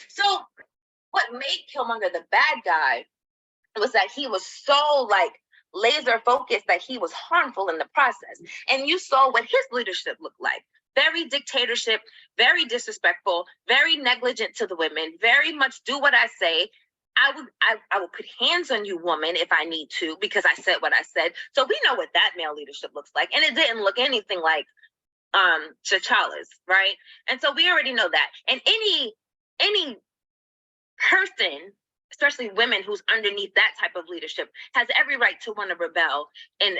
So what made Killmonger the bad guy was that he was so like laser focused that he was harmful in the process. And you saw what his leadership looked like. Very dictatorship, very disrespectful, very negligent to the women, very much do what I say. I will put hands on you, woman, if I need to, because I said what I said. So we know what that male leadership looks like. And it didn't look anything like T'Challa's, right? And so we already know that. And any person, especially women who's underneath that type of leadership, has every right to want to rebel and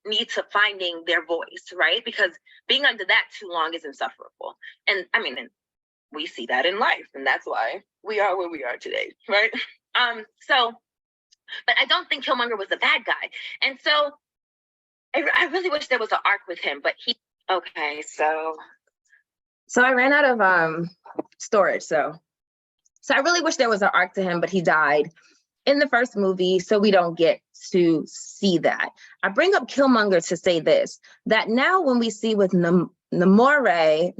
need to finding their voice, right? Because being under that too long is insufferable. And I mean, and we see that in life, and that's why we are where we are today, right? But I don't think Killmonger was the bad guy. And so I really wish there was an arc with him, but okay, so I ran out of storage, so I really wish there was an arc to him, but he died in the first movie, so we don't get to see that. I bring up Killmonger to say this, that now when we see with Namora,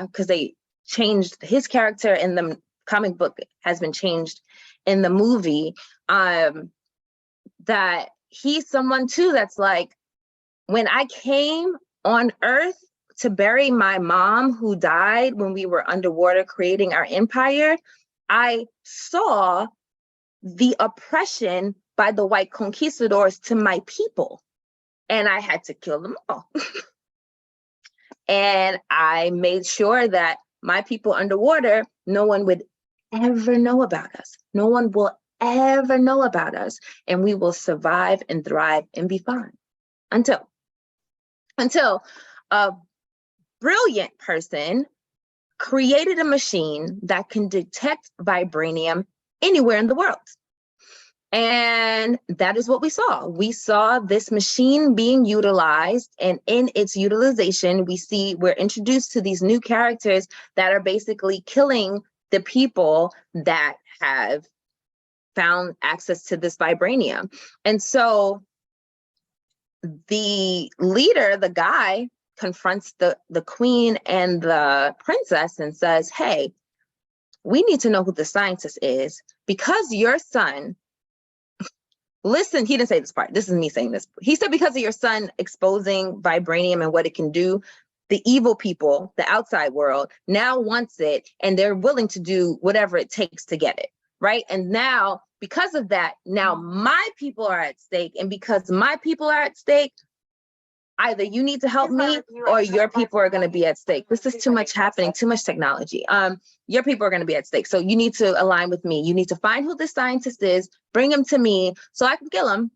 because they changed his character in the comic book, has been changed in the movie, that he's someone too that's like, when I came on Earth to bury my mom who died when we were underwater creating our empire, I saw the oppression by the white conquistadors to my people, and I had to kill them all. And I made sure that my people underwater, no one would ever know about us. No one will ever know about us, and we will survive and thrive and be fine until a brilliant person created a machine that can detect vibranium anywhere in the world. And that is what we saw. We saw this machine being utilized, and in its utilization, we're introduced to these new characters that are basically killing the people that have found access to this vibranium. And so the leader, the guy, confronts the queen and the princess and says, hey, we need to know who the scientist is, because your son, listen, he didn't say this part, this is me saying this. He said, because of your son exposing vibranium and what it can do, the evil people, the outside world, now wants it, and they're willing to do whatever it takes to get it, right? And now, because of that, now my people are at stake. And because my people are at stake, either you need to help me or your people are going to be at stake. This is too much happening, too much technology. Your people are going to be at stake. So you need to align with me. You need to find who the scientist is, bring him to me so I can kill him.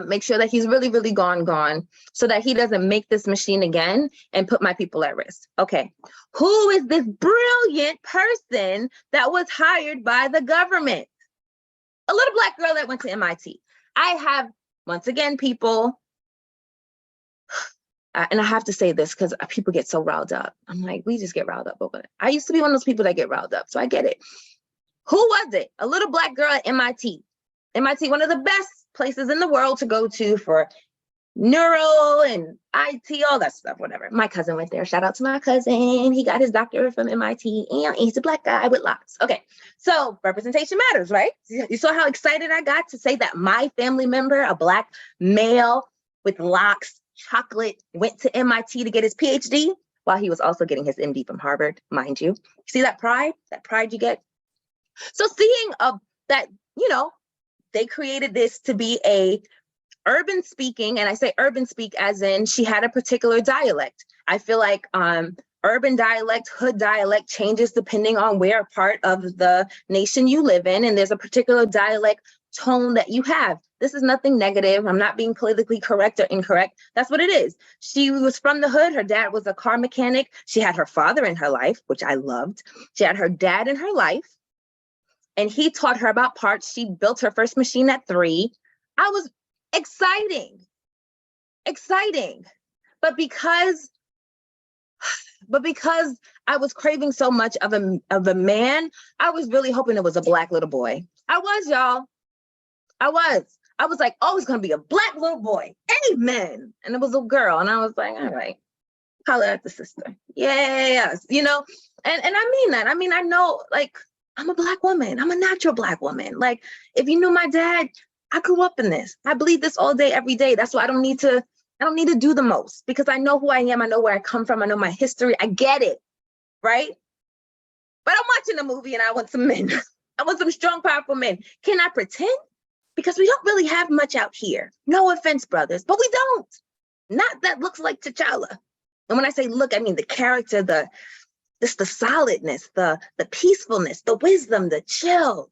Make sure that he's really, really gone, so that he doesn't make this machine again and put my people at risk. Okay, who is this brilliant person that was hired by the government? A little Black girl that went to MIT. I have, once again, people, and I have to say this because people get so riled up. I'm like, we just get riled up over it. I used to be one of those people that get riled up, so I get it. Who was it? A little Black girl at MIT. MIT, one of the best places in the world to go to for neuro and IT, all that stuff, whatever. My cousin went there. Shout out to my cousin. He got his doctorate from MIT, and he's a Black guy with locks. Okay, so representation matters, right? You saw how excited I got to say that my family member, a Black male with locks, chocolate, went to MIT to get his PhD while he was also getting his MD from Harvard, mind you. See that pride you get? So seeing that, they created this to be a urban speaking, and I say urban speak as in she had a particular dialect. I feel like urban dialect, hood dialect changes depending on where part of the nation you live in, and there's a particular dialect tone that you have. This is nothing negative. I'm not being politically correct or incorrect. That's what it is. She was from the hood. Her dad was a car mechanic. She had her father in her life, which I loved. She had her dad in her life, and he taught her about parts. She built her first machine at 3. I was exciting. But because I was craving so much of a man, I was really hoping it was a Black little boy. I was, y'all. I was like, oh, it's gonna be a Black little boy. Amen. And it was a girl. And I was like, all right. Holler at the sister. Yes, you know, and I mean that. I mean, I know, like, I'm a Black woman. I'm a natural Black woman. Like, if you knew my dad, I grew up in this. I bleed this all day, every day. That's why I don't need to do the most, because I know who I am. I know where I come from. I know my history. I get it, right? But I'm watching a movie and I want some men. I want some strong, powerful men. Can I pretend? Because we don't really have much out here. No offense, brothers, but we don't. Not that looks like T'Challa. And when I say look, I mean the character, the solidness, the peacefulness, the wisdom, the chill.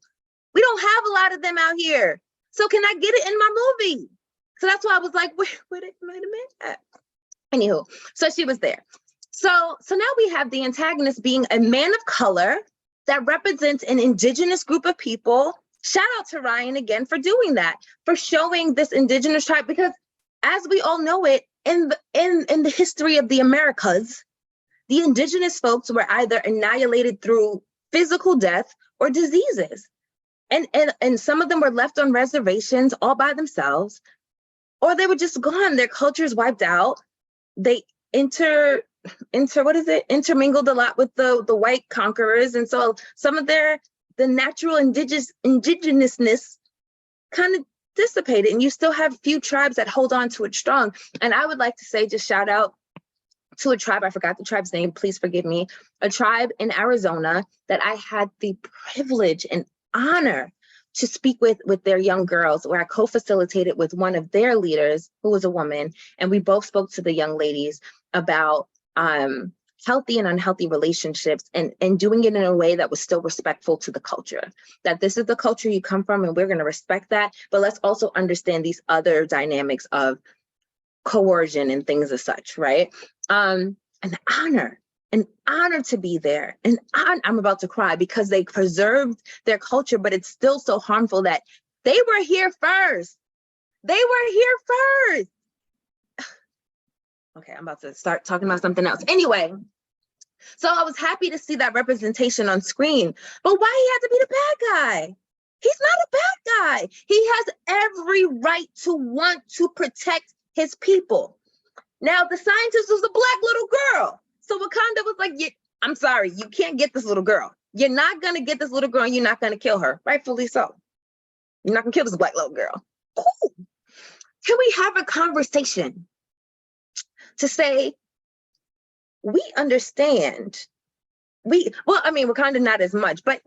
We don't have a lot of them out here. So can I get it in my movie? So that's why I was like, where did the man at? Anywho, so she was there. So now we have the antagonist being a man of color that represents an indigenous group of people. Shout out to Ryan again for doing that, for showing this indigenous tribe, because as we all know it, in the history of the Americas, the indigenous folks were either annihilated through physical death or diseases. And some of them were left on reservations all by themselves, or they were just gone. Their cultures wiped out. They intermingled a lot with the white conquerors. And so some of the natural indigenousness kind of dissipated, and you still have a few tribes that hold on to it strong. And I would like to say, just shout out to a tribe, I forgot the tribe's name, please forgive me, a tribe in Arizona that I had the privilege and honor to speak with their young girls, where I co-facilitated with one of their leaders, who was a woman, and we both spoke to the young ladies about healthy and unhealthy relationships, and doing it in a way that was still respectful to the culture. That this is the culture you come from, and we're going to respect that, but let's also understand these other dynamics of coercion and things as such, right? An honor to be there. And I'm about to cry because they preserved their culture, but it's still so harmful that they were here first. They were here first. Okay, I'm about to start talking about something else. Anyway, so I was happy to see that representation on screen, but why he had to be the bad guy? He's not a bad guy. He has every right to want to protect his people. Now, the scientist was a Black little girl. So Wakanda was like, I'm sorry, you can't get this little girl. You're not going to get this little girl, and you're not going to kill her. Rightfully so. You're not going to kill this Black little girl. Cool. Can we have a conversation to say, we understand, Wakanda not as much, but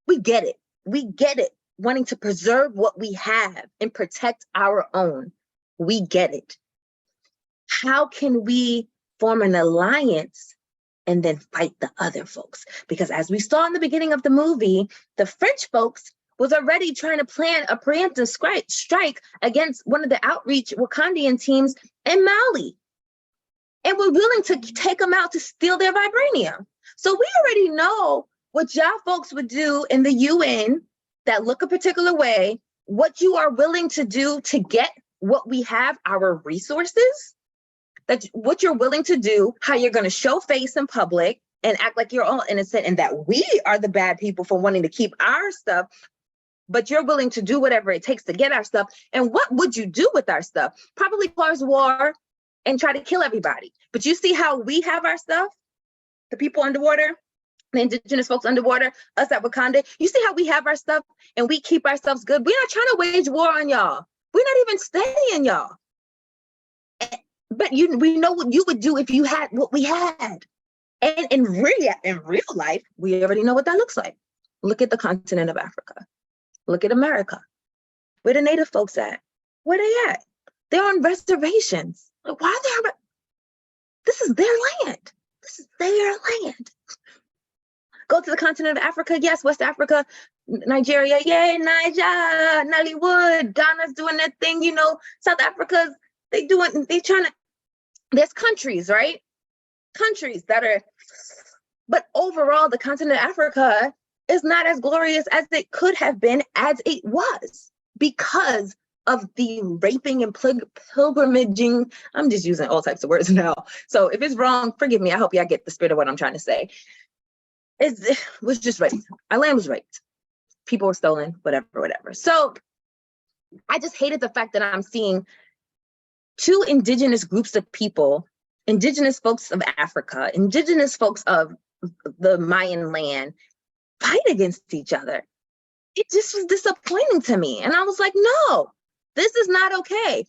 we get it. We get it. Wanting to preserve what we have and protect our own. We get it. How can we form an alliance and then fight the other folks? Because as we saw in the beginning of the movie, the French folks was already trying to plan a preemptive strike against one of the outreach Wakandian teams in Mali. And we're willing to take them out to steal their vibranium. So we already know what y'all folks would do in the UN that look a particular way, what you are willing to do to get what we have, our resources, that what you're willing to do, how you're going to show face in public and act like you're all innocent and that we are the bad people for wanting to keep our stuff, but you're willing to do whatever it takes to get our stuff. And what would you do with our stuff? Probably cause war and try to kill everybody. But you see how we have our stuff? The people underwater, the indigenous folks underwater, us at Wakanda. You see how we have our stuff and we keep ourselves good? We're not trying to wage war on y'all. We're not even studying y'all. But we know what you would do if you had what we had. And in real life, we already know what that looks like. Look at the continent of Africa. Look at America. Where the native folks at? Where they at? They're on reservations. Like, why are they? This is their land. This is their land. Go to the continent of Africa. Yes, West Africa, Nigeria. Yay, Niger, Nollywood. Ghana's doing their thing. You know, South Africa's, there's countries, right? Countries that are, but overall, the continent of Africa is not as glorious as it could have been, as it was, because of the raping and pilgrimaging. I'm just using all types of words now. So if it's wrong, forgive me. I hope y'all get the spirit of what I'm trying to say. It was just raped. Our land was raped. People were stolen, whatever. So I just hated the fact that I'm seeing two indigenous groups of people indigenous folks of Africa, indigenous folks of the Mayan land fight against each other. It just was disappointing to me. And I was like, no, this is not okay.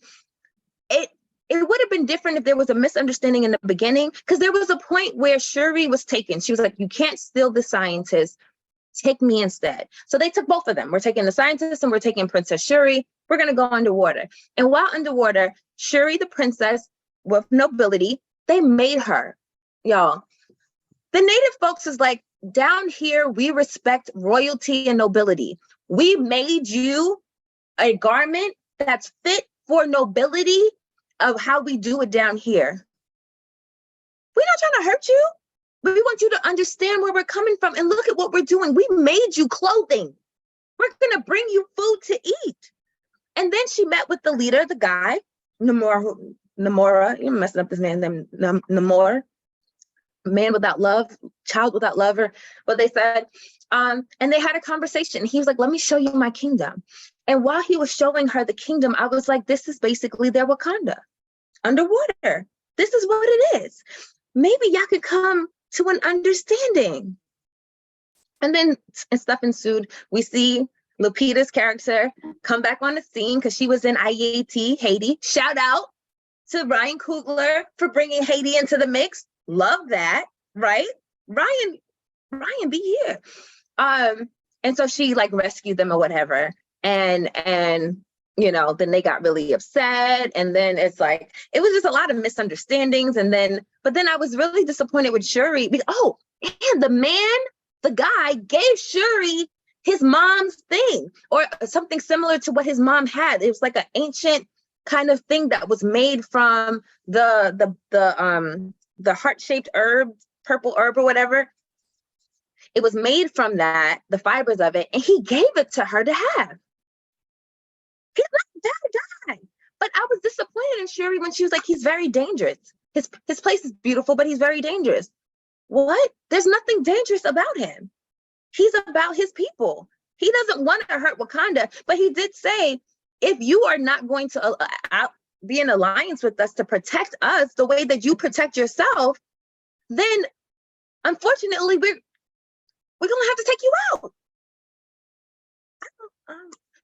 It would have been different if there was a misunderstanding in the beginning, because there was a point where Shuri was taken. She was like, you can't steal the scientist. Take me instead. So they took both of them. We're taking the scientist and we're taking Princess Shuri. We're going to go underwater. And while underwater, Shuri, the princess with nobility, they made her, y'all. The native folks is like, down here, we respect royalty and nobility. We made you a garment that's fit for nobility of how we do it down here. We're not trying to hurt you. But we want you to understand where we're coming from and look at what we're doing. We made you clothing. We're going to bring you food to eat. And then she met with the leader, the guy, Namora, you're messing up this man's name, Namor, man without love, child without love, or what they said. And they had a conversation. He was like, let me show you my kingdom. And while he was showing her the kingdom, I was like, this is basically their Wakanda, underwater. This is what it is. Maybe y'all could come to an understanding. And then stuff ensued. We see Lupita's character come back on the scene because she was in IAT, Haiti. Shout out to Ryan Coogler for bringing Haiti into the mix. Love that, right? Ryan, be here. And so she like rescued them or whatever. And you know, then they got really upset. And then it's like, it was just a lot of misunderstandings. But then I was really disappointed with Shuri. And the guy gave Shuri his mom's thing, or something similar to what his mom had. It was like an ancient kind of thing that was made from the heart-shaped herb, purple herb or whatever. It was made from that, the fibers of it, and he gave it to her to have. He's not a bad guy. But I was disappointed in Shuri when she was like, he's very dangerous. His place is beautiful, but he's very dangerous. What? There's nothing dangerous about him. He's about his people. He doesn't want to hurt Wakanda, but he did say, if you are not going to be in alliance with us to protect us the way that you protect yourself, then unfortunately, we're going to have to take you out.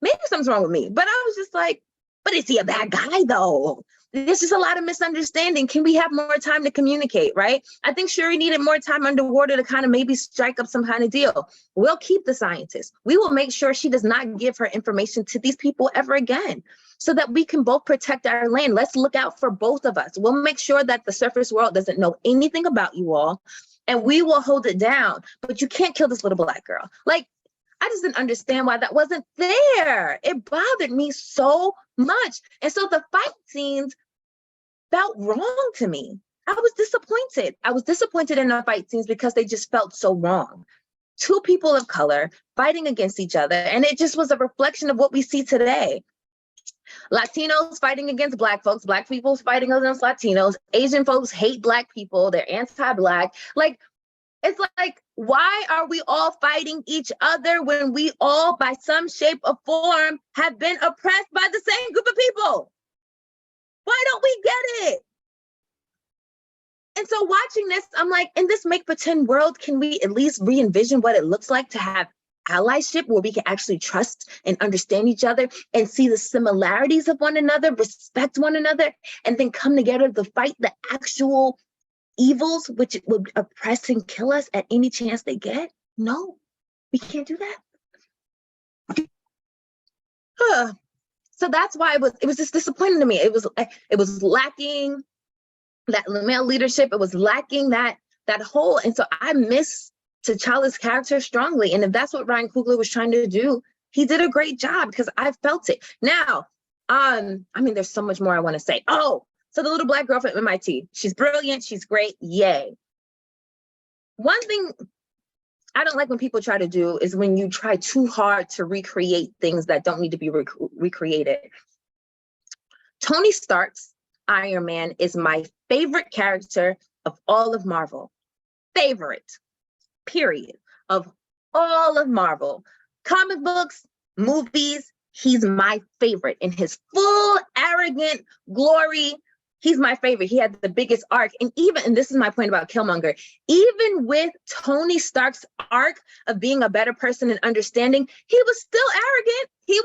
Maybe something's wrong with me, but I was just like, but is he a bad guy though? There's just a lot of misunderstanding. Can we have more time to communicate, right? I think Shuri needed more time underwater to kind of maybe strike up some kind of deal. We'll keep the scientist. We will make sure she does not give her information to these people ever again, so that we can both protect our land. Let's look out for both of us. We'll make sure that the surface world doesn't know anything about you all, and we will hold it down. But you can't kill this little Black girl. Like, I just didn't understand why that wasn't there. It bothered me so much. And so the fight scenes felt wrong to me. I was disappointed. I was disappointed in the fight scenes because they just felt so wrong. Two people of color fighting against each other. And it just was a reflection of what we see today. Latinos fighting against Black folks, Black people fighting against Latinos, Asian folks hate Black people, they're anti-Black. Like, it's like, why are we all fighting each other when we all, by some shape or form, have been oppressed by the same group of people? Why don't we get it? And so watching this, I'm like, in this make pretend world, can we at least re-envision what it looks like to have allyship where we can actually trust and understand each other and see the similarities of one another, respect one another, and then come together to fight the actual evils which would oppress and kill us at any chance they get? No, we can't do that. So that's why it was just disappointing to me. It was lacking that male leadership. It was lacking that whole. And so I miss T'Challa's character strongly. And if that's what Ryan Coogler was trying to do, he did a great job because I felt it. Now, I mean, there's so much more I want to say. Oh, so the little Black girl from MIT, she's brilliant, she's great, yay. One thing I don't like when people try to do is when you try too hard to recreate things that don't need to be recreated. Tony Stark's Iron Man is my favorite character of all of Marvel. Favorite, period, of all of Marvel. Comic books, movies, he's my favorite in his full arrogant glory. He's my favorite. He had the biggest arc. And this is my point about Killmonger, even with Tony Stark's arc of being a better person and understanding, he was still arrogant. He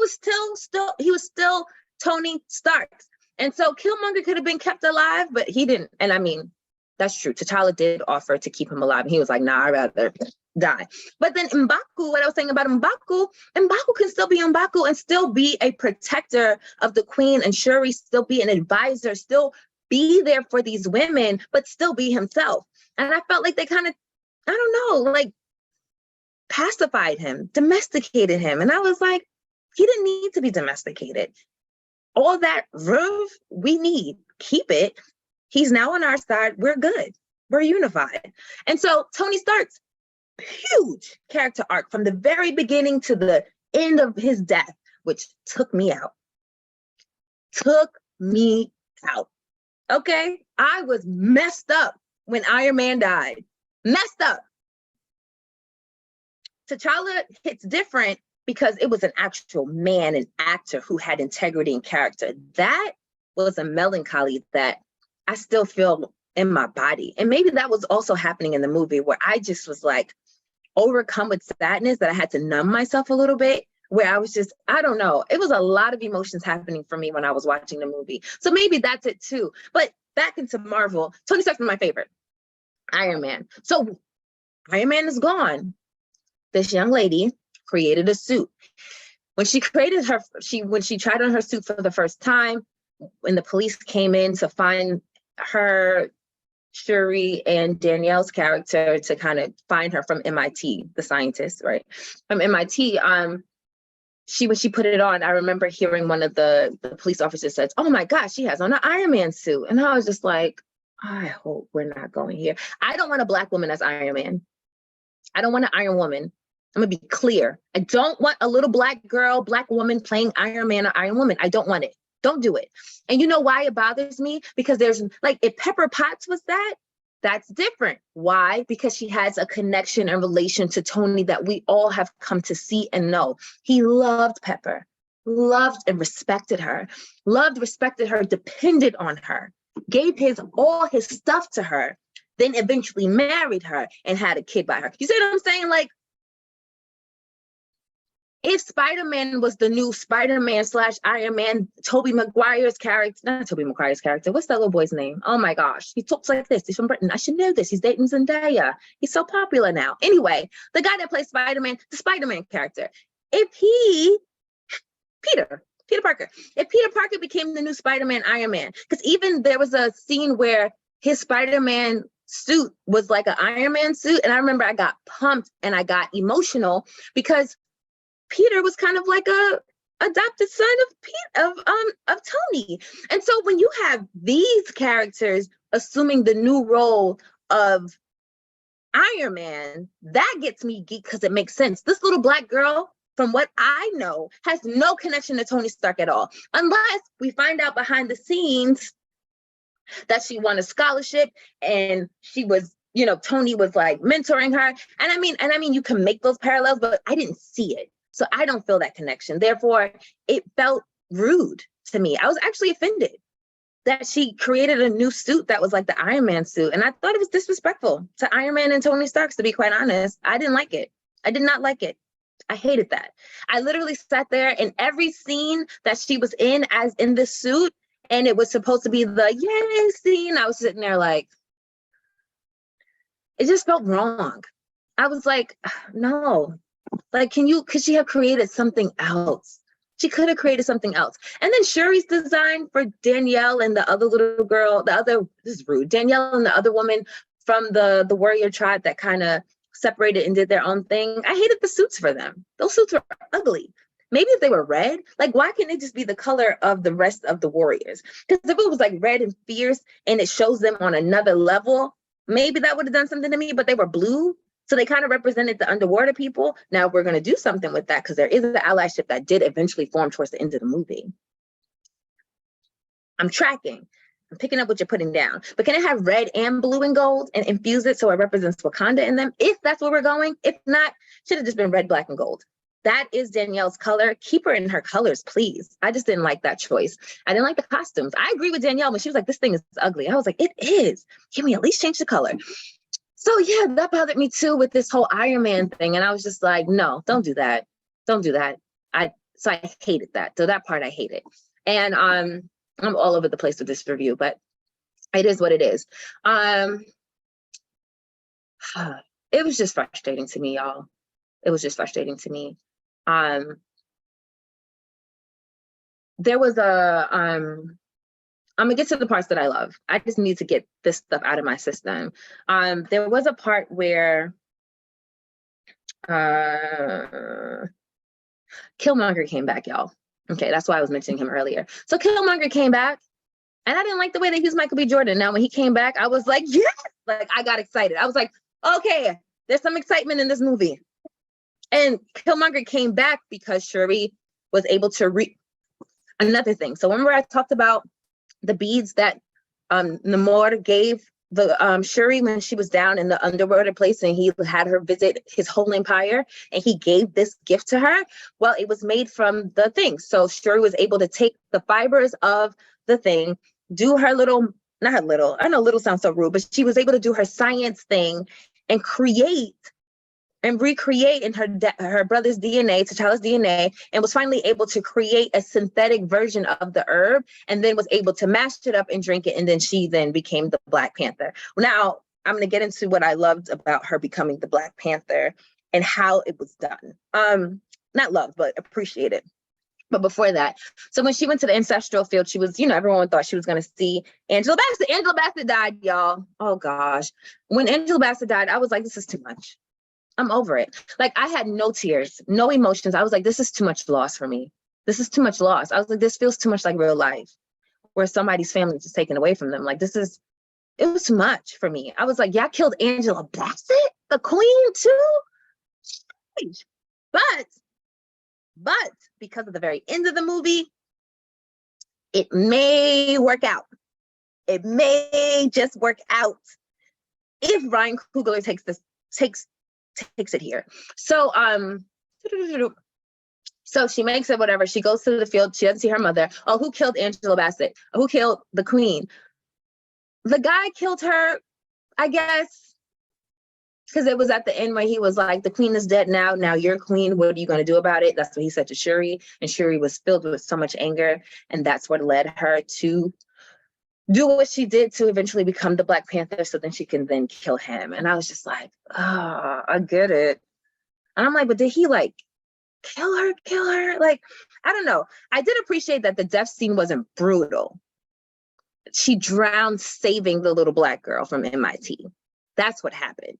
was still Tony Stark. And so Killmonger could have been kept alive, but he didn't. And I mean, that's true. T'Challa did offer to keep him alive. And he was like, nah, I'd rather die. But then M'Baku, what I was saying about M'Baku can still be M'Baku and still be a protector of the queen and Shuri, still be an advisor, still be there for these women, but still be himself. And I felt like they kind of, I don't know, like pacified him, domesticated him. And I was like, he didn't need to be domesticated. All that verve we need, keep it. He's now on our side. We're good. We're unified. And so Tony Stark's huge character arc from the very beginning to the end of his death, which took me out. Okay? I was messed up when Iron Man died. Messed up. T'Challa hits different because it was an actual man, an actor who had integrity and character. That was a melancholy that I still feel in my body. And maybe that was also happening in the movie where I just was like overcome with sadness that I had to numb myself a little bit, where I was just, I don't know. It was a lot of emotions happening for me when I was watching the movie. So maybe that's it too. But back into Marvel, Tony Stark's my favorite. Iron Man. So Iron Man is gone. This young lady created a suit. When she tried on her suit for the first time, when the police came in to find her, Shuri and Danielle's character, to kind of find her from MIT, the scientist, right? From MIT, when she put it on, I remember hearing one of the police officers says, "Oh my gosh, she has on an Iron Man suit." And I was just like, I hope we're not going here. I don't want a Black woman as Iron Man. I don't want an Iron Woman. I'm gonna be clear. I don't want a little Black girl, Black woman playing Iron Man or Iron Woman. I don't want it. Don't do it. And you know why it bothers me? Because there's like, if Pepper Potts was that, that's different. Why? Because she has a connection and relation to Tony that we all have come to see and know. He loved Pepper, loved and respected her, depended on her, gave all his stuff to her, then eventually married her and had a kid by her. You see what I'm saying? Like, if Spider-Man was the new Spider-Man / Iron Man, Tobey Maguire's character, not Tobey Maguire's character, what's that little boy's name? Oh my gosh, he talks like this. He's from Britain. I should know this. He's dating Zendaya. He's so popular now. Anyway, the guy that plays Spider-Man, the Spider-Man character, if Peter Parker became the new Spider-Man Iron Man, because even there was a scene where his Spider-Man suit was like an Iron Man suit, and I remember I got pumped and I got emotional because Peter was kind of like a adopted son of Tony. And so when you have these characters assuming the new role of Iron Man, that gets me geeked because it makes sense. This little Black girl, from what I know, has no connection to Tony Stark at all, unless we find out behind the scenes that she won a scholarship and she was, Tony was like mentoring her. And I mean, you can make those parallels, but I didn't see it. So I don't feel that connection. Therefore, it felt rude to me. I was actually offended that she created a new suit that was like the Iron Man suit. And I thought it was disrespectful to Iron Man and Tony Stark, to be quite honest. I didn't like it. I did not like it. I hated that. I literally sat there in every scene that she was in as in this suit, and it was supposed to be the yay scene. I was sitting there like, it just felt wrong. I was like, no. Like, could she have created something else? She could have created something else. And then Shuri's design for Danielle and the other little girl, this is rude, Danielle and the other woman from the warrior tribe that kind of separated and did their own thing. I hated the suits for them. Those suits were ugly. Maybe if they were red, like, why can't it just be the color of the rest of the warriors? Because if it was like red and fierce and it shows them on another level, maybe that would have done something to me, but they were blue. So they kind of represented the underwater people. Now we're going to do something with that because there is an allyship that did eventually form towards the end of the movie. I'm tracking. I'm picking up what you're putting down. But can it have red and blue and gold and infuse it so it represents Wakanda in them? If that's where we're going. If not, should have just been red, black, and gold. that is Danielle's color. Keep her in her colors, please. I just didn't like that choice. I didn't like the costumes. I agree with Danielle when she was like, this thing is ugly. I was like, it is. Can we at least change the color? So yeah, that bothered me too with this whole Iron Man thing. And I was just like, no, don't do that. Don't do that. So I hated that. So that part I hated. And I'm all over the place with this review, but it is what it is. It was just frustrating to me, y'all. It was just frustrating to me. There was I'm gonna get to the parts that I love. I just need to get this stuff out of my system. There was a part where Killmonger came back, y'all. Okay, that's why I was mentioning him earlier. So Killmonger came back, and I didn't like the way they used Michael B. Jordan. Now, when he came back, I was like, yes! Like, I got excited. I was like, okay, there's some excitement in this movie. And Killmonger came back because Shuri was able to another thing. So remember I talked about the beads that Namor gave the Shuri when she was down in the underwater place, and he had her visit his whole empire, and he gave this gift to her. Well, it was made from the thing. So Shuri was able to take the fibers of the thing, do her little, not her little, I know little sounds so rude, but she was able to do her science thing and create and recreate in her brother's DNA, T'Challa's DNA, and was finally able to create a synthetic version of the herb, and then was able to mash it up and drink it, and then she then became the Black Panther. Now, I'm going to get into what I loved about her becoming the Black Panther and how it was done. Not love, but appreciated. But before that, so when she went to the ancestral field, she was, everyone thought she was going to see Angela Bassett. Angela Bassett died, y'all. Oh, gosh. When Angela Bassett died, I was like, this is too much. I'm over it. Like, I had no tears, no emotions. I was like, this is too much loss for me. This is too much loss. I was like, this feels too much like real life, where somebody's family is just taken away from them. Like, it was too much for me. I was like, y'all killed Angela Bassett, the queen too? But because of the very end of the movie, it may work out. It may just work out if Ryan Coogler takes it here. So so she makes it, whatever. She goes to the field. She doesn't see her mother. Oh, who killed Angela Bassett? Who killed the queen? The guy killed her, I guess, because it was at the end where he was like, the queen is dead now. Now you're queen. What are you going to do about it? That's what he said to Shuri. And Shuri was filled with so much anger. And that's what led her to do what she did to eventually become the Black Panther, so then she can then kill him. And I was just like, I get it. And I'm like, but did he like kill her? Like, I don't know. I did appreciate that the death scene wasn't brutal. She drowned saving the little Black girl from MIT. That's what happened.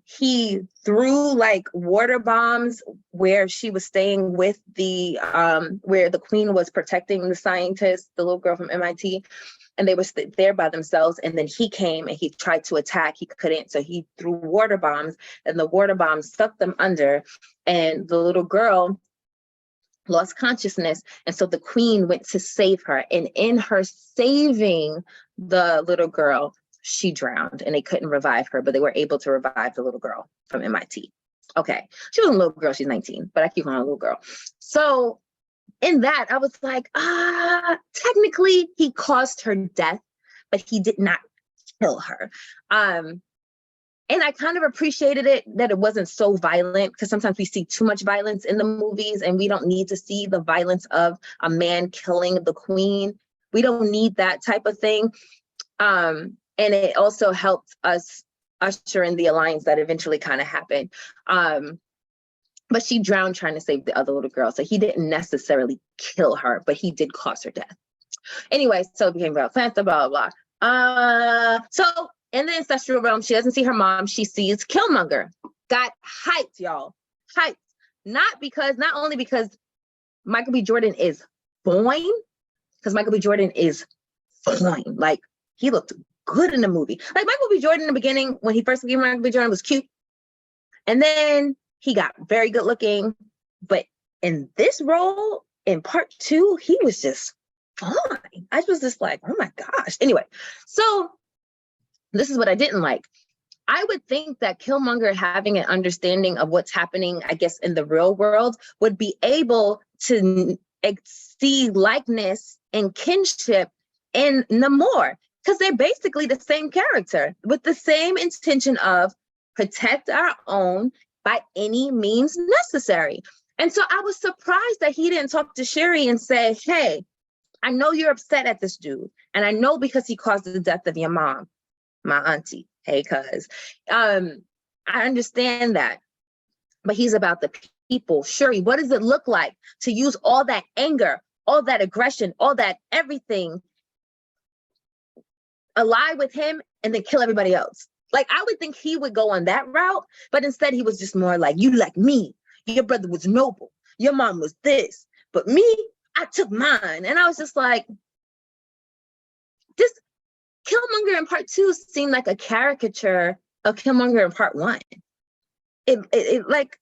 He threw like water bombs where she was staying with where the queen was protecting the scientist, the little girl from MIT, and they were there by themselves. And then he came and he tried to attack. He couldn't. So he threw water bombs, and the water bombs sucked them under, and the little girl lost consciousness. And so the queen went to save her. And in her saving the little girl, she drowned, and they couldn't revive her, but they were able to revive the little girl from MIT. Okay. She wasn't a little girl. She's 19, but I keep calling her a little girl. So in that, I was like, technically he caused her death, but he did not kill her. And I kind of appreciated it that it wasn't so violent, because sometimes we see too much violence in the movies, and we don't need to see the violence of a man killing the queen. We don't need that type of thing. And it also helped us usher in the alliance that eventually kind of happened. But she drowned trying to save the other little girl. So he didn't necessarily kill her, but he did cause her death. Anyway, so it became Black Panther, blah, blah, blah. So in the ancestral realm, she doesn't see her mom. She sees Killmonger. Got hyped, y'all. Hyped. Not only because Michael B. Jordan is fine, because Michael B. Jordan is fine. Like, he looked good in the movie. Like, Michael B. Jordan in the beginning, when he first became Michael B. Jordan, was cute. And then he got very good looking. But in this role, in part 2, he was just fine. I was just like, oh my gosh. Anyway, so this is what I didn't like. I would think that Killmonger, having an understanding of what's happening, I guess, in the real world, would be able to see likeness and kinship in Namor, because they're basically the same character with the same intention of protect our own by any means necessary. And so I was surprised that he didn't talk to Shuri and say, hey, I know you're upset at this dude. And I know because he caused the death of your mom, my auntie. Hey, cuz. I understand that. But he's about the people. Shuri, what does it look like to use all that anger, all that aggression, all that everything, ally with him and then kill everybody else? Like, I would think he would go on that route, but instead he was just more like, you like me. Your brother was noble. Your mom was this. But me, I took mine. And I was just like, this Killmonger in part 2 seemed like a caricature of Killmonger in part 1. It lacked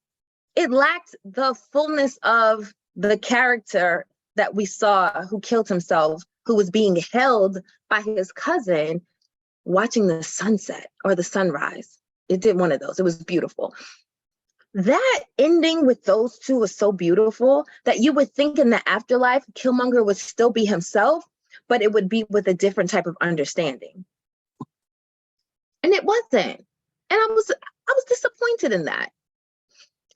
the fullness of the character that we saw who killed himself, who was being held by his cousin watching the sunset or the sunrise. It did one of those. It was beautiful. That ending with those two was so beautiful that you would think in the afterlife, Killmonger would still be himself, but it would be with a different type of understanding. And it wasn't. And I was disappointed in that.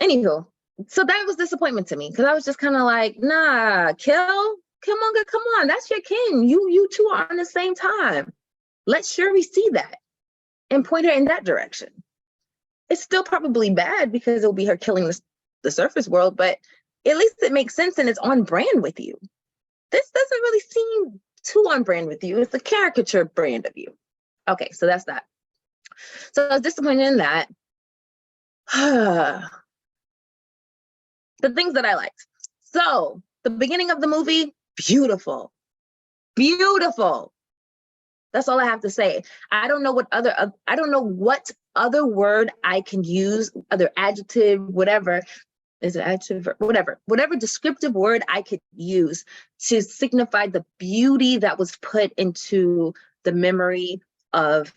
Anywho, so that was disappointment to me, because I was just kind of like, nah, Killmonger, come on, that's your king. You two are on the same time. Let Shuri see that and point her in that direction. It's still probably bad because it'll be her killing the surface world, but at least it makes sense and it's on brand with you. This doesn't really seem too on brand with you. It's a caricature brand of you. Okay, so that's that. So I was disappointed in that. The things that I liked. So the beginning of the movie, beautiful. Beautiful. That's all I have to say. I don't know what other word I can use, other adjective, whatever. Is it adjective? Whatever descriptive word I could use to signify the beauty that was put into the memory of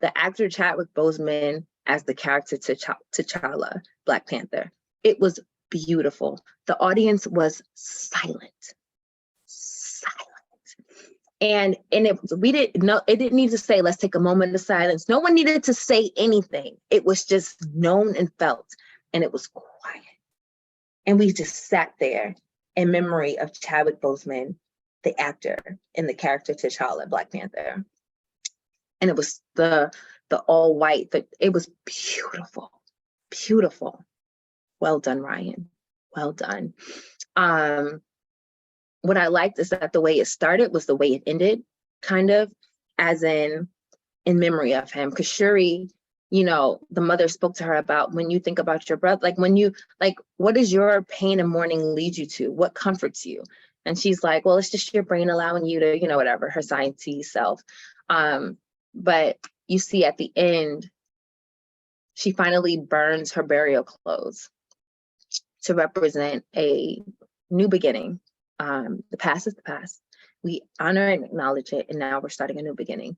the actor Chadwick Boseman as the character T'Challa, Black Panther. It was beautiful. The audience was silent. And it didn't need to say, let's take a moment of silence. No one needed to say anything. It was just known and felt, and it was quiet. And we just sat there in memory of Chadwick Boseman, the actor, and the character T'Challa, Black Panther. And it was the all white, it was beautiful, beautiful. Well done, Ryan. Well done. What I liked is that the way it started was the way it ended, kind of, as in memory of him. Because Shuri, the mother spoke to her about, when you think about your brother, what does your pain and mourning lead you to? What comforts you? And she's like, well, it's just your brain allowing you to, whatever, her sciencey self. But you see at the end, she finally burns her burial clothes to represent a new beginning. The past is the past. We honor and acknowledge it, and now we're starting a new beginning.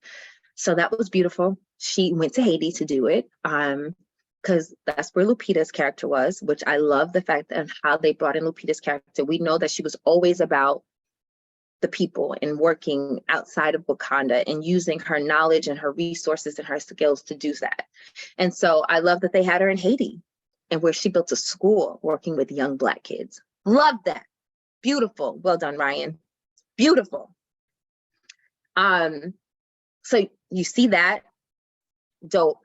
So that was beautiful. She went to Haiti to do it, because that's where Lupita's character was, which I love the fact of how they brought in Lupita's character. We know that she was always about the people and working outside of Wakanda and using her knowledge and her resources and her skills to do that. And so I love that they had her in Haiti, and where she built a school working with young Black kids. Love that. Beautiful. Well done, Ryan. Beautiful. So you see that. Dope.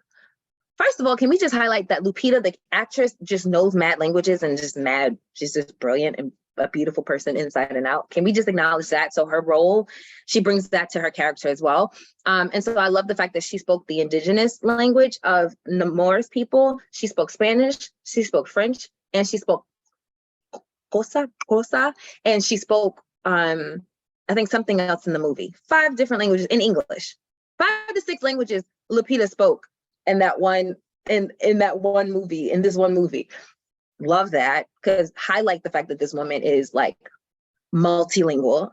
First of all, can we just highlight that Lupita, the actress, just knows mad languages and she's just brilliant and a beautiful person inside and out. Can we just acknowledge that? So her role, she brings that to her character as well. And so I love the fact that she spoke the indigenous language of Namor's people. She spoke Spanish, she spoke French, and she spoke Cosa, and she spoke, I think, something else in the movie. 5 different languages in English. 5 to 6 languages Lupita spoke in that one movie, in this one movie. Love that, because highlight the fact that this woman is like multilingual.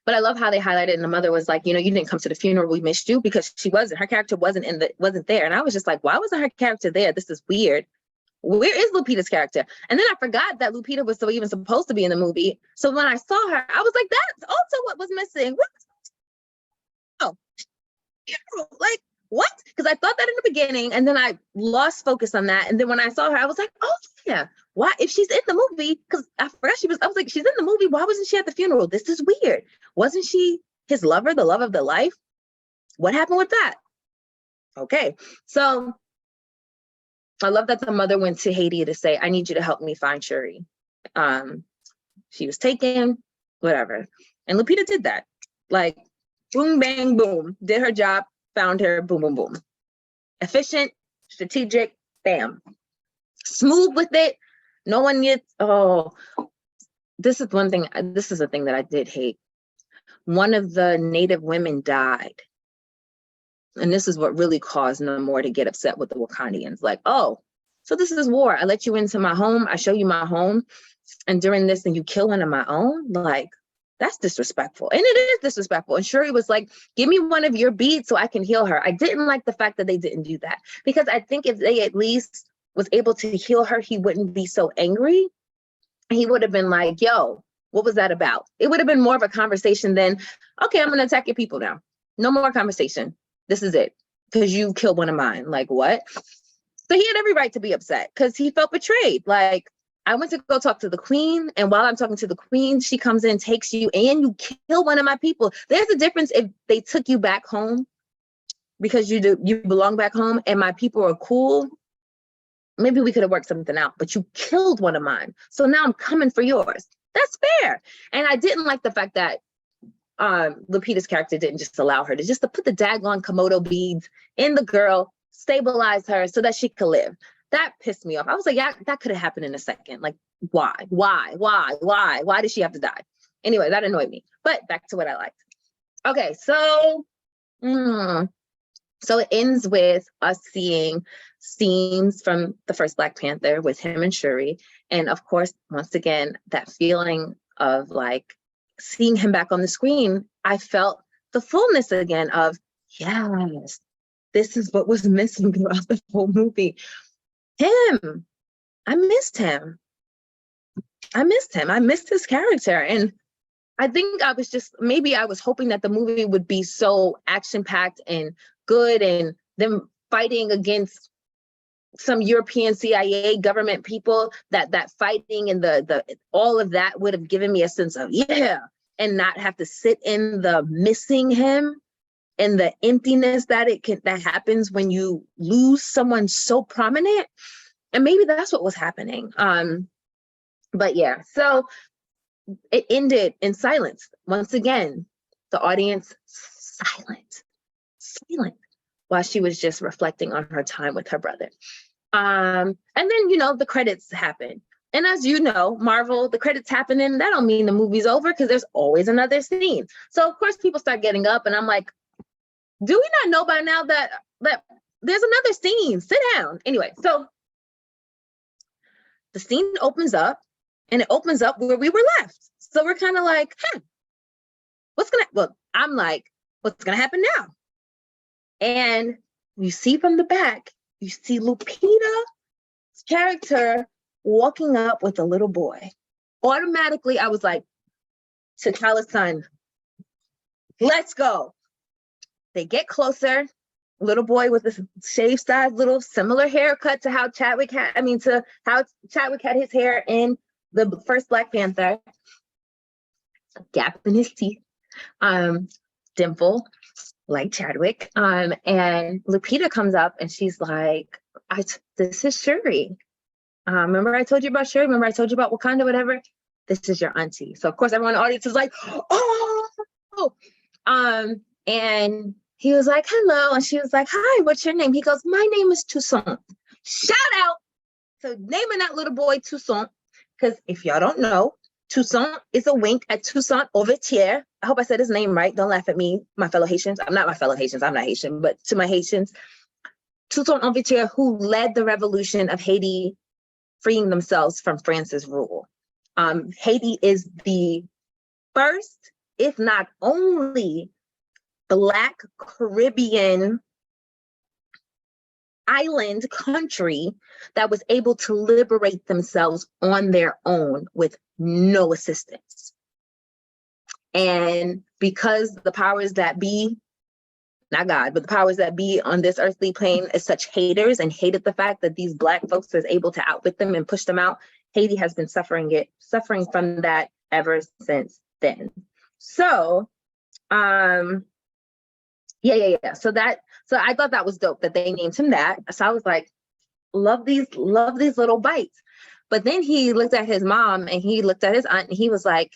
But I love how they highlighted, and the mother was like, you know, you didn't come to the funeral, we missed you, because her character wasn't there. And I was just like, why wasn't her character there? This is weird. Where is Lupita's character? And then I forgot that Lupita was even supposed to be in the movie. So when I saw her, I was like, that's also what was missing. Oh, like, what? Because I thought that in the beginning, and then I lost focus on that. And then when I saw her, I was like, oh yeah, why? If she's in the movie, because I forgot I was like, she's in the movie, why wasn't she at the funeral? This is weird. Wasn't she his lover, the love of the life? What happened with that? Okay, so I love that the mother went to Haiti to say, I need you to help me find Shuri. She was taken, whatever. And Lupita did that. Like, boom, bang, boom. Did her job, found her, boom, boom, boom. Efficient, strategic, bam. Smooth with it. No one gets, this is a thing that I did hate. One of the Native women died. And this is what really caused Namor to get upset with the Wakandians. Like, oh, so this is war. I let you into my home. I show you my home. And during this, then you kill one of my own? Like, that's disrespectful. And it is disrespectful. And Shuri was like, give me one of your beads so I can heal her. I didn't like the fact that they didn't do that. Because I think if they at least was able to heal her, he wouldn't be so angry. He would have been like, yo, what was that about? It would have been more of a conversation than, okay, I'm going to attack your people now. No more conversation. This is it. Because you killed one of mine. Like, what? So he had every right to be upset because he felt betrayed. Like, I went to go talk to the queen, and while I'm talking to the queen, she comes in, takes you, and you kill one of my people. There's a difference if they took you back home because you belong back home and my people are cool. Maybe we could have worked something out, but you killed one of mine. So now I'm coming for yours. That's fair. And I didn't like the fact that Lupita's character didn't just allow her to put the daggone Komodo beads in the girl, stabilize her so that she could live. That pissed me off. I was like, yeah, that could have happened in a second. Like, why? Why did she have to die? Anyway, that annoyed me. But back to what I liked. Okay, so it ends with us seeing scenes from the first Black Panther with him and Shuri. And of course, once again, that feeling of like seeing him back on the screen, I felt the fullness again of, yes, this is what was missing throughout the whole movie. Him. I missed him. I missed his character. And I think maybe I was hoping that the movie would be so action-packed and good, and them fighting against some European CIA government people, that fighting and the all of that would have given me a sense of, yeah, and not have to sit in the missing him and the emptiness that happens when you lose someone so prominent. And maybe that's what was happening. But yeah, so it ended in silence. Once again, the audience silent while she was just reflecting on her time with her brother. And then, the credits happen. And as you know, Marvel, the credits happen, and that don't mean the movie's over because there's always another scene. So of course people start getting up, and I'm like, do we not know by now that there's another scene? Sit down. Anyway, so the scene opens up, and it opens up where we were left. So we're kind of like, I'm like, what's gonna happen now? And you see from the back, you see Lupita's character walking up with a little boy. Automatically, I was like, T'Challa's son, let's go. They get closer. Little boy with a shave size, little similar haircut to how Chadwick had his hair in the first Black Panther. Gap in his teeth. Dimple, like Chadwick. And Lupita comes up and she's like, this is Shuri. Remember I told you about Shuri? Remember I told you about Wakanda, whatever? This is your auntie. So of course everyone in the audience is like, oh. And he was like, hello. And she was like, hi, what's your name? He goes, my name is Toussaint. Shout out to naming that little boy Toussaint. Because if y'all don't know, Toussaint is a wink at Toussaint Louverture. I hope I said his name right. Don't laugh at me, my fellow Haitians. I'm not Haitian, but to my Haitians, Toussaint Louverture, who led the revolution of Haiti freeing themselves from France's rule. Haiti is the first if not only, Black Caribbean island country that was able to liberate themselves on their own with no assistance. And because the powers that be, not God, but the powers that be on this earthly plane is such haters and hated the fact that these Black folks was able to outwit them and push them out, Haiti has been suffering from that ever since then. So, yeah. So I thought that was dope that they named him that. So I was like, love these little bites. But then he looked at his mom and he looked at his aunt and he was like,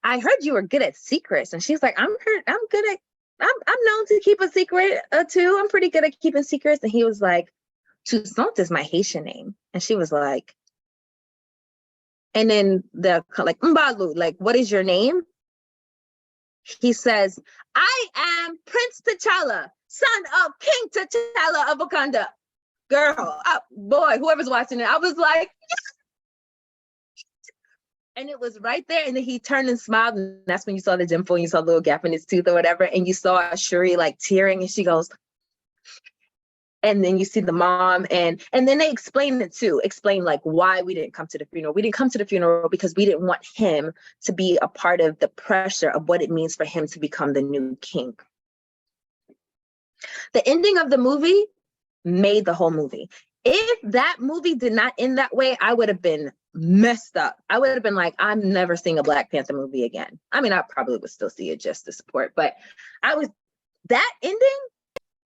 I heard you were good at secrets. And she's like, I'm known to keep a secret too. I'm pretty good at keeping secrets. And he was like, Toussaint is my Haitian name. And she was like, and then the like, Mbalu, like, what is your name? He says, I am Prince T'Challa, son of King T'Challa of Wakanda. Girl, boy, whoever's watching it, I was like, yes! And it was right there. And then he turned and smiled. And that's when you saw the dimple and you saw a little gap in his tooth or whatever. And you saw Shuri like tearing and she goes, and then you see the mom and then they explain it too, explain like why we didn't come to the funeral. We didn't come to the funeral because we didn't want him to be a part of the pressure of what it means for him to become the new king. The ending of the movie made the whole movie. If that movie did not end that way, I would have been messed up. I would have been like, I'm never seeing a Black Panther movie again. I mean, I probably would still see it just to support, but that ending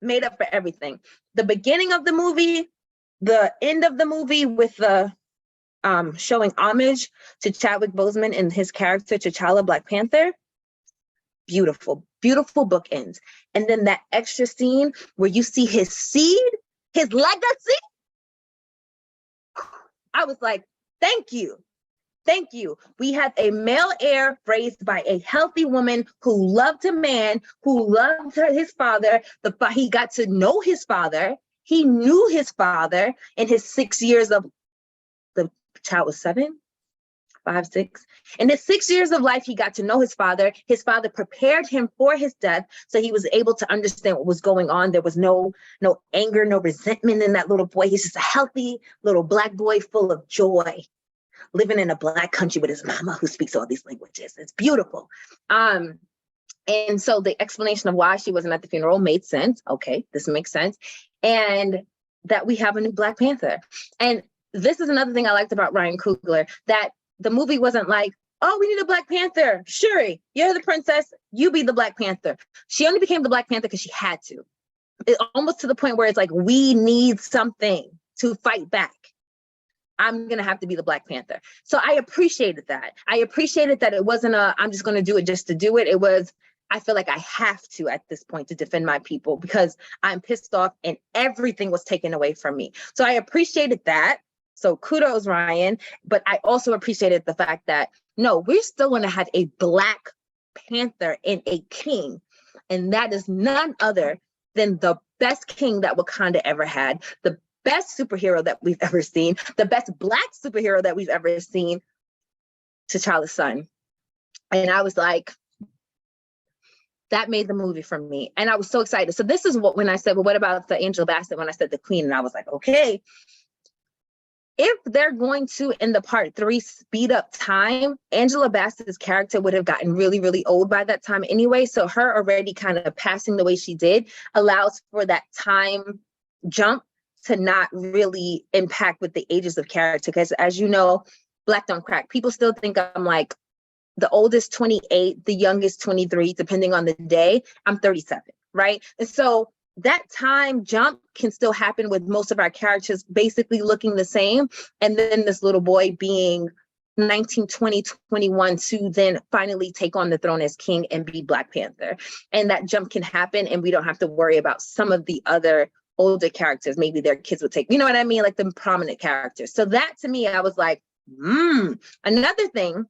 made up for everything. The beginning of the movie, the end of the movie with the showing homage to Chadwick Boseman and his character T'Challa, Black Panther. Beautiful, beautiful bookends. And then that extra scene where you see his seed, his legacy. I was like, thank you. Thank you. We had a male heir raised by a healthy woman who loved a man, who loved his father. He got to know his father. He knew his father in his 6 years of, the child was 7, 5, 6. In his 6 years of life, he got to know his father. His father prepared him for his death, so he was able to understand what was going on. There was no anger, no resentment in that little boy. He's just a healthy little Black boy full of joy, living in a Black country with his mama who speaks all these languages. It's beautiful. And so the explanation of why she wasn't at the funeral made sense. Okay, this makes sense. And that we have a new Black Panther. And this is another thing I liked about Ryan Coogler, that the movie wasn't like, oh, we need a Black Panther. Shuri, you're the princess, you be the Black Panther. She only became the Black Panther because she had to. Almost to the point where it's like, we need something to fight back. I'm going to have to be the Black Panther. So I appreciated that. I appreciated that it wasn't I'm just going to do it just to do it. It was, I feel like I have to at this point to defend my people because I'm pissed off and everything was taken away from me. So I appreciated that. So kudos, Ryan. But I also appreciated the fact that, no, we're still going to have a Black Panther and a king. And that is none other than the best king that Wakanda ever had, the best superhero that we've ever seen, the best Black superhero that we've ever seen, T'Challa's son. And I was like, that made the movie for me. And I was so excited. So this is when I said, well, what about the Angela Bassett when I said the queen? And I was like, okay, if they're going to, in the part 3, speed up time, Angela Bassett's character would have gotten really, really old by that time anyway. So her already kind of passing the way she did allows for that time jump to not really impact with the ages of character. Because as you know, Black don't crack. People still think I'm like the oldest 28, the youngest 23, depending on the day. I'm 37, right? And so that time jump can still happen with most of our characters basically looking the same. And then this little boy being 19, 20, 21 to then finally take on the throne as king and be Black Panther. And that jump can happen and we don't have to worry about some of the other older characters. Maybe their kids would take, you know what I mean? Like the prominent characters. So that to me, I was like, Another thing,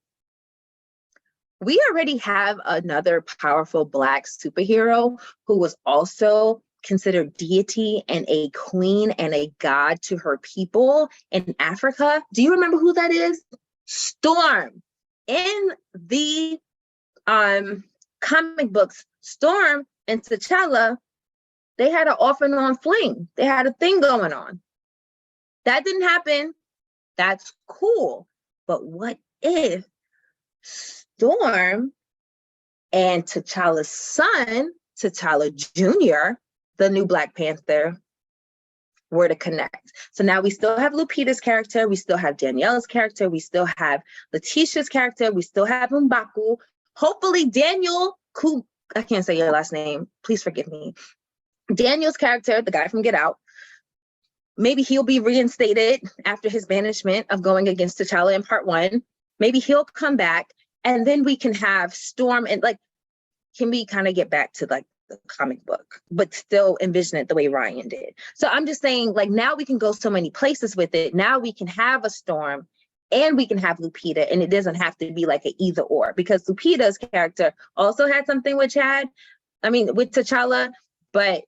we already have another powerful Black superhero who was also considered deity and a queen and a god to her people in Africa. Do you remember who that is? Storm. In the comic books, Storm and T'Challa, they had an off and on fling. They had a thing going on. That didn't happen. That's cool. But what if Storm and T'Challa's son, T'Challa Jr., the new Black Panther, were to connect? So now we still have Lupita's character, we still have Danielle's character, we still have Letitia's character, we still have M'Baku. Hopefully Daniel, I can't say your last name, please forgive me. Daniel's character, the guy from Get Out, maybe he'll be reinstated after his banishment of going against T'Challa in part 1. Maybe he'll come back, and then we can have Storm, and like, can we kind of get back to like the comic book, but still envision it the way Ryan did? So I'm just saying, like, now we can go so many places with it. Now we can have a Storm and we can have Lupita, and it doesn't have to be like an either or, because Lupita's character also had something with with T'Challa, but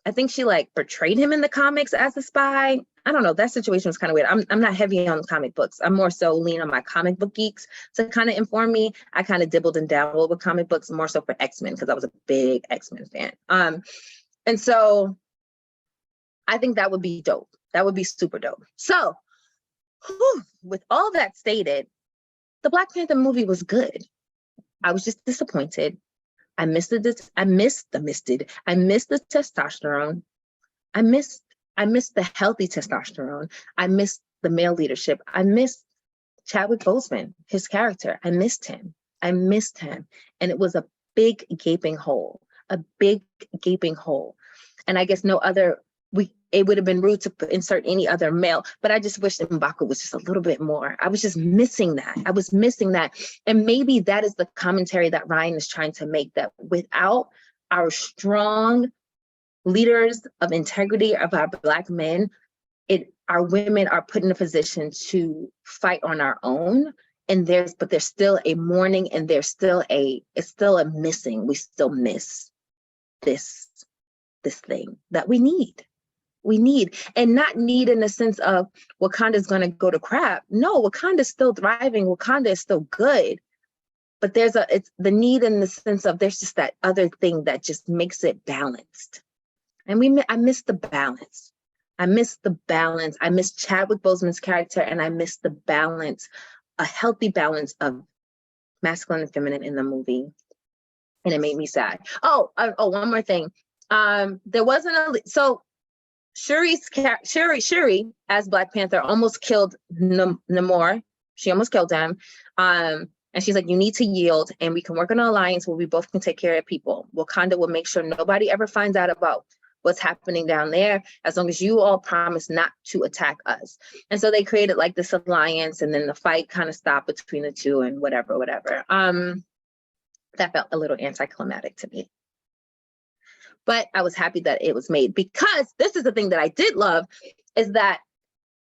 I think she like portrayed him in the comics as a spy. I don't know. That situation was kind of weird. I'm not heavy on comic books. I'm more so lean on my comic book geeks to kind of inform me. I kind of dibbled and dabbled with comic books more so for X-Men, because I was a big X-Men fan. And so I think that would be dope. That would be super dope. So with all that stated, the Black Panther movie was good. I was just disappointed. I missed the testosterone. I missed the healthy testosterone. I missed the male leadership. I missed Chadwick Boseman, his character. I missed him. And it was a big gaping hole. And I guess it would have been rude to insert any other male, but I just wish that M'Baku was just a little bit more. I was just missing that. And maybe that is the commentary that Ryan is trying to make, that without our strong leaders of integrity of our Black men, our women are put in a position to fight on our own. And there's still a mourning, and it's still a missing. We still miss this thing that we need, and not need in the sense of Wakanda's going to go to crap. No, Wakanda's still thriving. Wakanda is still good, but it's the need in the sense of there's just that other thing that just makes it balanced. And I miss the balance. I miss Chadwick Boseman's character, and I miss the balance, a healthy balance of masculine and feminine in the movie. And it made me sad. One more thing. There wasn't Shuri as Black Panther almost killed Namor. She almost killed him. And she's like, you need to yield, and we can work on an alliance where we both can take care of people. Wakanda will make sure nobody ever finds out about what's happening down there, as long as you all promise not to attack us. And so they created like this alliance, and then the fight kind of stopped between the two, and whatever. That felt a little anticlimactic to me. But I was happy that it was made, because this is the thing that I did love, is that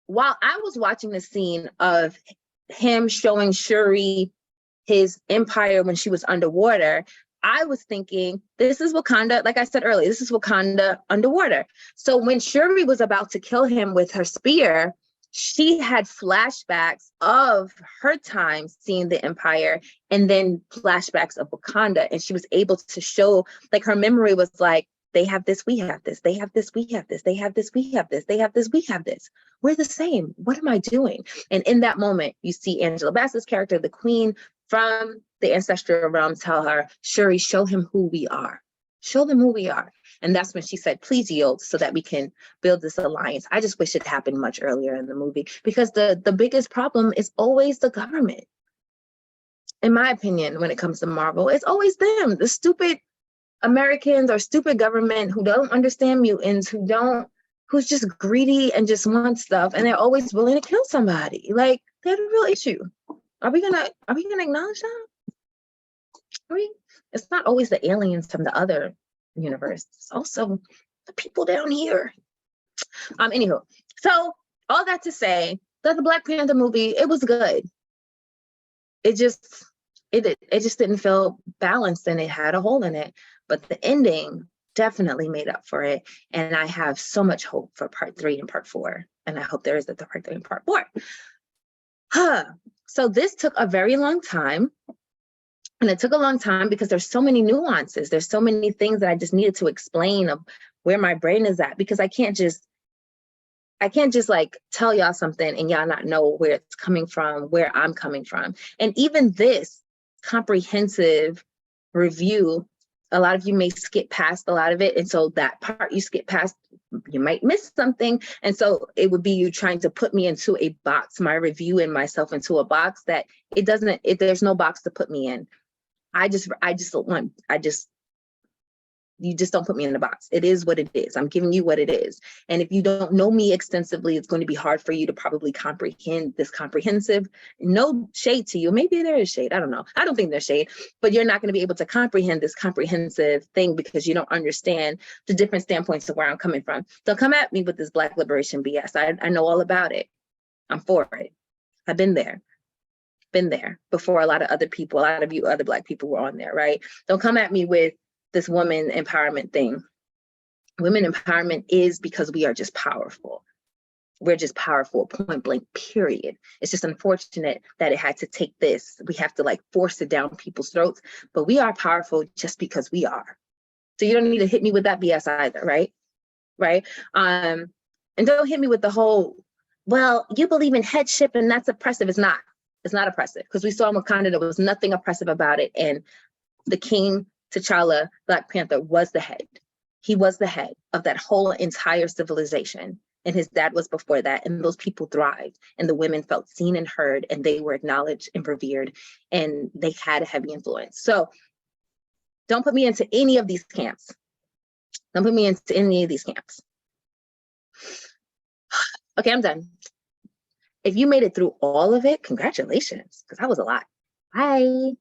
while I was watching the scene of him showing Shuri his empire when she was underwater, I was thinking, this is Wakanda, like I said earlier, this is Wakanda underwater. So when Shuri was about to kill him with her spear, she had flashbacks of her time seeing the empire, and then flashbacks of Wakanda. And she was able to show, like, her memory was like, they have this, we have this, they have this, we have this, they have this, we have this, they have this, we have this. We're the same. What am I doing? And in that moment, you see Angela Bassett's character, the queen from the ancestral realm, tell her, Shuri, show him who we are. Show them who we are. And that's when she said, please yield so that we can build this alliance. I just wish it happened much earlier in the movie, because the biggest problem is always the government. In my opinion, when it comes to Marvel, it's always them, the stupid Americans or stupid government who don't understand mutants, who's just greedy and just wants stuff, and they're always willing to kill somebody. Like, they're the real issue. Are we gonna acknowledge that? It's not always the aliens from the other universe. It's also the people down here. Anywho, so all that to say that the Black Panther movie, it was good. It just didn't feel balanced, and it had a hole in it. But the ending definitely made up for it. And I have so much hope for part 3 and part 4. And I hope there is the part 3 and part 4. So this took a very long time. And it took a long time because there's so many nuances. There's so many things that I just needed to explain of where my brain is at, because I can't just like tell y'all something and y'all not know where it's coming from, where I'm coming from. And even this comprehensive review, a lot of you may skip past a lot of it. And so that part you skip past, you might miss something. And so it would be you trying to put me into a box, my review and myself into a box that there's no box to put me in. You just don't put me in the box. It is what it is. I'm giving you what it is. And if you don't know me extensively, it's going to be hard for you to probably comprehend this comprehensive. No shade to you. Maybe there is shade. I don't know. I don't think there's shade, but you're not going to be able to comprehend this comprehensive thing because you don't understand the different standpoints of where I'm coming from. Don't come at me with this Black liberation BS. I know all about it. I'm for it. I've been there before a lot of other people, a lot of you other Black people were on there, right? Don't come at me with this woman empowerment thing. Women empowerment is because we are just powerful. We're just powerful, point blank, period. It's just unfortunate that it had to take this. We have to like force it down people's throats, but we are powerful just because we are. So you don't need to hit me with that BS either, right? Right? And don't hit me with the whole, well, you believe in headship and that's oppressive. It's not oppressive, because we saw in Wakanda there was nothing oppressive about it. And the King T'Challa, Black Panther, was the head. He was the head of that whole entire civilization. And his dad was before that. And those people thrived. And the women felt seen and heard. And they were acknowledged and revered. And they had a heavy influence. So don't put me into any of these camps. Don't put me into any of these camps. Okay, I'm done. If you made it through all of it, congratulations, because that was a lot. Bye.